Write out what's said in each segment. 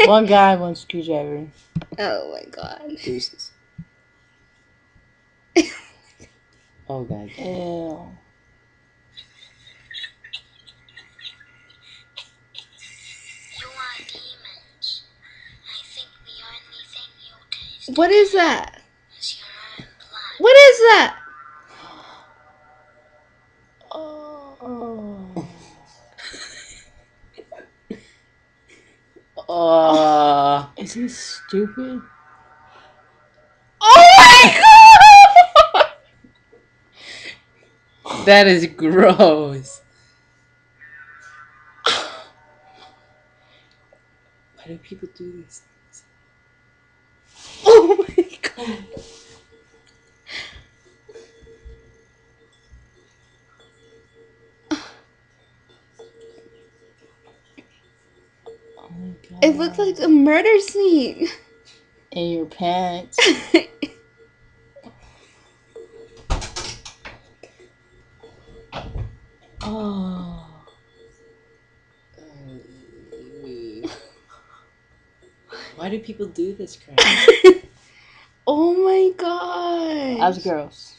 One guy, one screwdriver. Oh my god. Deuces. Oh god. Ew. You are demons. I think the only thing you'll taste What is that? is your own blood. What is that? Oh. Is he stupid? Oh my god! That is gross. Why do people do this? Oh my god. Oh my god. It looks like a murder scene. In your pants. Oh. Why do people do this crap? Oh my god. That's gross.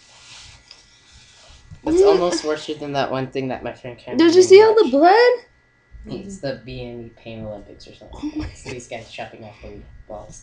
That's almost worse than that one thing that my friend Cameron Did you see all the blood? It's the BME Pain Olympics or something. Oh my So these guys chopping off the balls.